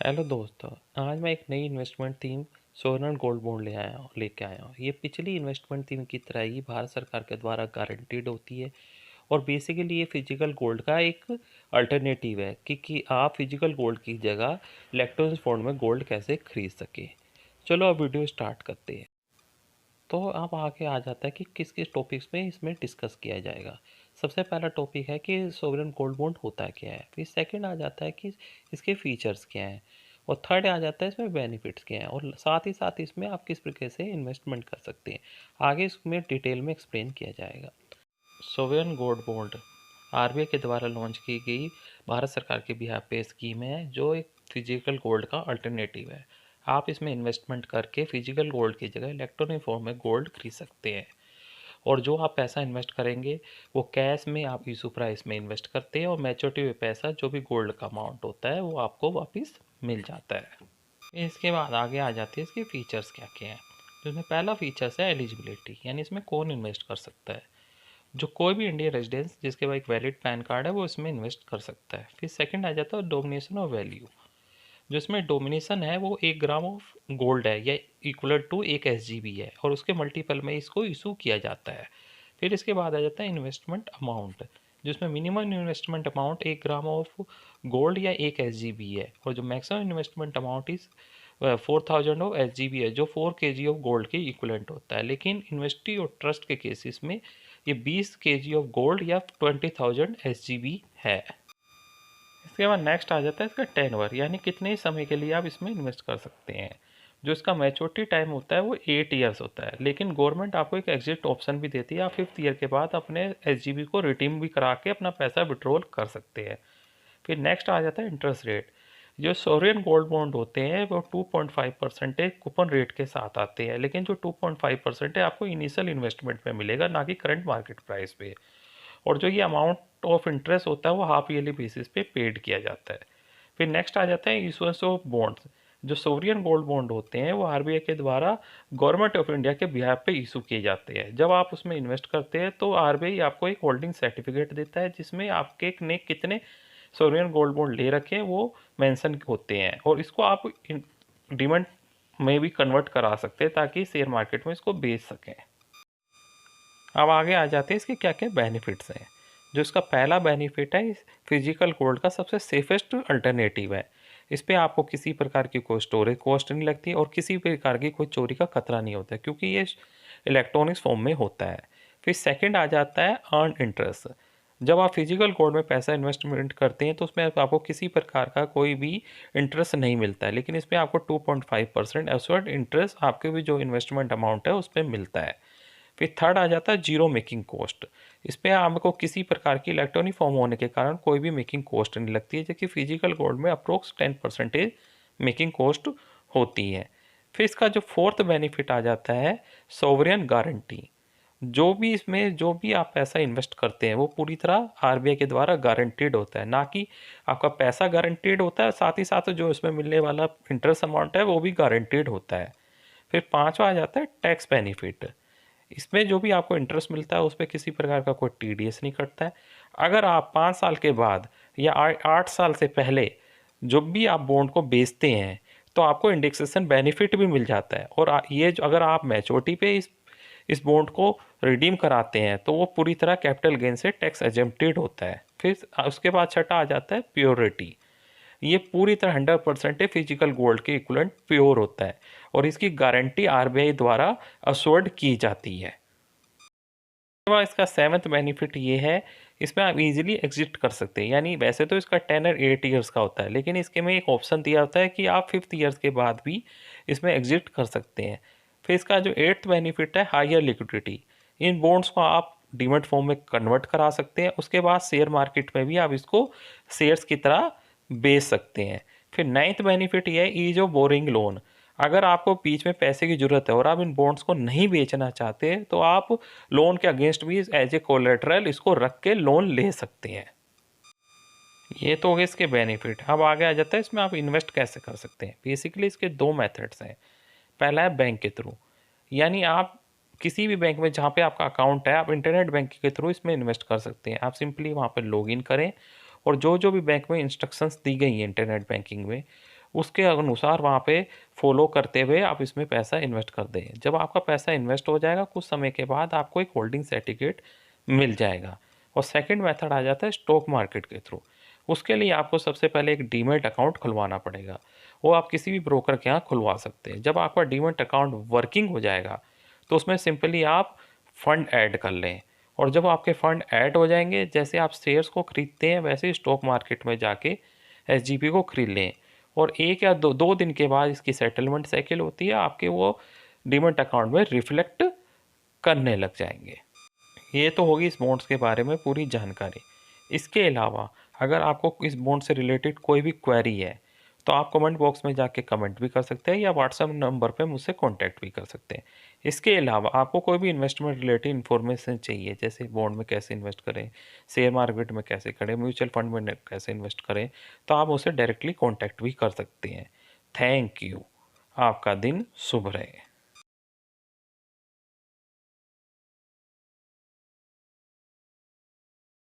Hello दोस्तों। आज मैं एक नई investment theme sovereign gold bond लेके आया हूँ। ये पिछली इन्वेस्टमेंट थीम की तरह ही भारत सरकार के द्वारा गारंटीड होती है और बेसिकली ये फिजिकल गोल्ड का एक अल्टरनेटिव है कि आप फिजिकल गोल्ड की जगह इलेक्ट्रॉनिक फॉर्म में गोल्ड कैसे खरीद सकें। चलो अब वीडियो स्टार्ट करते हैं। तो अब आगे आ जाता है कि किस किस टॉपिक्स में इसमें डिस्कस किया जाएगा। सबसे पहला टॉपिक है कि सोवरेन गोल्ड बॉन्ड होता क्या है। फिर सेकंड आ जाता है कि इसके फीचर्स क्या हैं। और थर्ड आ जाता है इसमें बेनिफिट्स क्या हैं और साथ ही इसमें आप किस प्रकार से इन्वेस्टमेंट कर सकते हैं। आगे इसमें डिटेल में एक्सप्लेन किया जाएगा। सोवरेन गोल्ड बॉन्ड आरबीआई के द्वारा लॉन्च की गई भारत सरकार के बिहार पे स्कीम है जो एक फिजिकल गोल्ड का अल्टरनेटिव है। आप इसमें इन्वेस्टमेंट करके फिजिकल गोल्ड की जगह इलेक्ट्रॉनिक फॉर्म में गोल्ड खरीद सकते हैं। और जो आप पैसा इन्वेस्ट करेंगे वो कैश में आप इशू प्राइस में इन्वेस्ट करते हैं और मैच्योरिटी में पैसा जो भी गोल्ड का अमाउंट होता है वो आपको वापस मिल जाता है। इसके बाद आगे आ जाती है इसके फीचर्स क्या क्या हैं। जिसमें पहला फीचर्स है एलिजिबिलिटी, यानी इसमें कौन इन्वेस्ट कर सकता है। जो कोई भी इंडियन रेजिडेंस जिसके पास एक वैलिड पैन कार्ड है वो इसमें इन्वेस्ट कर सकता है। फिर सेकंड आ जाता है डोमिनेशन ऑफ वैल्यू। जो इसमें डोमिनेशन है वो 1 ग्राम ऑफ गोल्ड है या इक्वल टू 1 SGB है और उसके मल्टीपल में इसको इशू किया जाता है। फिर इसके बाद आ जाता है इन्वेस्टमेंट अमाउंट, जिसमें minimum investment amount 1 gram of gold या 1 SGB है और जो मैक्सिमम इन्वेस्टमेंट अमाउंट इस 4000 ऑफ SGB है जो 4 kg ऑफ गोल्ड के इक्वलेंट होता है। लेकिन इन्वेस्टी और ट्रस्ट के केसेस में ये 20 kg ऑफ गोल्ड या 20,000 SGB है। इसके बाद नेक्स्ट आ जाता है इसका टेनवर, यानी कितने समय के लिए आप इसमें इन्वेस्ट कर सकते हैं। जो इसका मैच्योरिटी टाइम होता है वो 8 ईयर्स होता है, लेकिन गवर्नमेंट आपको एक एग्जिट ऑप्शन भी देती है। आप 5th ईयर के बाद अपने SGB को रिडीम भी करा के अपना पैसा विड्रॉल कर सकते हैं। फिर नेक्स्ट आ जाता है इंटरेस्ट रेट। जो सोवरेन गोल्ड बॉन्ड होते हैं वो 2.5% कूपन रेट के साथ आते हैं, लेकिन जो 2.5% है आपको इनिशियल इन्वेस्टमेंट में मिलेगा, ना कि करंट मार्केट प्राइस पे। और जो ये अमाउंट ऑफ इंटरेस्ट होता है वो हाफ ईयरली बेसिस पे पेड किया जाता है। फिर नेक्स्ट आ जाता है इशुएंस ऑफ बॉन्ड्स। जो सोवरियन गोल्ड बॉन्ड होते हैं वो आरबीआई के द्वारा गवर्नमेंट ऑफ इंडिया के बिहाफ पे इशू किए जाते हैं। जब आप उसमें इन्वेस्ट करते हैं तो आरबीआई आपको एक होल्डिंग सर्टिफिकेट देता है जिसमें आपके ने कितने सोवरियन गोल्ड बॉन्ड ले रखे हैं वो मेंशन होते हैं और इसको आप डिमेंट में भी कन्वर्ट करा सकते हैं ताकि शेयर मार्केट में इसको बेच सकें। अब आगे आ जाते हैं इसके क्या क्या बेनिफिट्स हैं। जो इसका पहला बेनिफिट है, फिजिकल गोल्ड का सबसे सेफेस्ट अल्टरनेटिव है। इस पर आपको किसी प्रकार की कोई स्टोरेज कॉस्ट नहीं लगती और किसी प्रकार की कोई चोरी का खतरा नहीं होता क्योंकि ये इलेक्ट्रॉनिक्स फॉर्म में होता है। फिर सेकंड आ जाता है अर्न इंटरेस्ट। जब आप फिजिकल गोल्ड में पैसा इन्वेस्टमेंट करते हैं तो उसमें आपको किसी प्रकार का कोई भी इंटरेस्ट नहीं मिलता है, लेकिन इसमें आपको 2.5% एसवर्ड इंटरेस्ट आपके भी जो इन्वेस्टमेंट अमाउंट है उस पर मिलता है। फिर थर्ड आ जाता है जीरो मेकिंग कॉस्ट। इस पर आपको किसी प्रकार की इलेक्ट्रॉनिक फॉर्म होने के कारण कोई भी मेकिंग कॉस्ट नहीं लगती है, जबकि फिजिकल गोल्ड में अप्रोक्स 10% मेकिंग कॉस्ट होती है। फिर इसका जो फोर्थ बेनिफिट आ जाता है सोवरियन गारंटी। जो भी आप पैसा इन्वेस्ट करते हैं वो पूरी तरह आरबीआई के द्वारा गारंटीड होता है, ना कि आपका पैसा गारंटीड होता है, साथ ही साथ जो इसमें मिलने वाला इंटरेस्ट अमाउंट है वो भी गारंटीड होता है। फिर पांचवा आ जाता है टैक्स बेनिफिट। इसमें जो भी आपको इंटरेस्ट मिलता है उस पर किसी प्रकार का कोई टीडीएस नहीं कटता है। अगर आप 5 साल के बाद या 8 साल से पहले जब भी आप बॉन्ड को बेचते हैं तो आपको इंडेक्सेशन बेनिफिट भी मिल जाता है। और ये जो अगर आप मैच्योरिटी पे इस बॉन्ड को रिडीम कराते हैं तो वो पूरी तरह कैपिटल गेन से टैक्स एजेम्प्टेड होता है। फिर उसके बाद छठा आ जाता है प्योरिटी। ये पूरी तरह 100% फिजिकल गोल्ड के इक्वलेंट प्योर होता है और इसकी गारंटी आरबीआई द्वारा अश्योर्ड की जाती है। इसका सेवन्थ बेनिफिट ये है, इसमें आप इजीली एग्जिट कर सकते हैं। यानी वैसे तो इसका टेनर 8 ईयर्स का होता है, लेकिन इसके में एक ऑप्शन दिया होता है कि आप 5th ईयर्स के बाद भी इसमें एग्जिट कर सकते हैं। फिर इसका जो 8th बेनिफिट है हायर लिक्विडिटी। इन बॉन्ड्स को आप डीमैट फॉर्म में कन्वर्ट करा सकते हैं, उसके बाद शेयर मार्केट में भी आप इसको शेयर्स की तरह बेच सकते हैं। फिर 9th बेनिफिट ये है ईज ऑफ बोरिंग लोन। अगर आपको बीच में पैसे की ज़रूरत है और आप इन बॉन्ड्स को नहीं बेचना चाहते तो आप लोन के अगेंस्ट भी एज ए कोलेटरल इसको रख के लोन ले सकते हैं। ये तो हो गए इसके बेनिफिट। अब आगे आ जाता है इसमें आप इन्वेस्ट कैसे कर सकते हैं। बेसिकली इसके दो मेथड्स हैं। पहला है बैंक के थ्रू, यानी आप किसी भी बैंक में जहाँ पे आपका अकाउंट है आप इंटरनेट बैंकिंग के थ्रू इसमें इन्वेस्ट कर सकते हैं। आप सिंपली वहाँ पर लॉगिन करें और जो जो भी बैंक में इंस्ट्रक्शंस दी गई हैं इंटरनेट बैंकिंग में उसके अनुसार वहाँ पे फॉलो करते हुए आप इसमें पैसा इन्वेस्ट कर दें। जब आपका पैसा इन्वेस्ट हो जाएगा कुछ समय के बाद आपको एक होल्डिंग सर्टिफिकेट मिल जाएगा। और सेकंड मेथड आ जाता है स्टॉक मार्केट के थ्रू। उसके लिए आपको सबसे पहले एक डीमैट अकाउंट खुलवाना पड़ेगा। वो आप किसी भी ब्रोकर के यहाँ खुलवा सकते हैं। जब आपका डीमैट अकाउंट वर्किंग हो जाएगा तो उसमें सिंपली आप फंड ऐड कर लें। और जब आपके फंड ऐड हो जाएंगे, जैसे आप शेयर्स को खरीदते हैं वैसे ही स्टॉक मार्केट में जाके एसजीपी को खरीद लें। और एक या दो दिन के बाद इसकी सेटलमेंट साइकिल होती है, आपके वो डीमैट अकाउंट में रिफ्लेक्ट करने लग जाएंगे। ये तो होगी इस बॉन्ड्स के बारे में पूरी जानकारी। इसके अलावा अगर आपको इस बॉन्ड से रिलेटेड कोई भी क्वेरी है तो आप कमेंट बॉक्स में जाके कमेंट भी कर सकते हैं या व्हाट्सएप नंबर पे मुझसे कांटेक्ट भी कर सकते हैं। इसके अलावा आपको कोई भी इन्वेस्टमेंट रिलेटेड इन्फॉर्मेशन चाहिए, जैसे बॉन्ड में कैसे इन्वेस्ट करें, शेयर मार्केट में कैसे करें, म्यूचुअल फंड में कैसे इन्वेस्ट करें, तो आप मुझसे डायरेक्टली कॉन्टैक्ट भी कर सकते हैं। Thank you. आपका दिन शुभ रहे।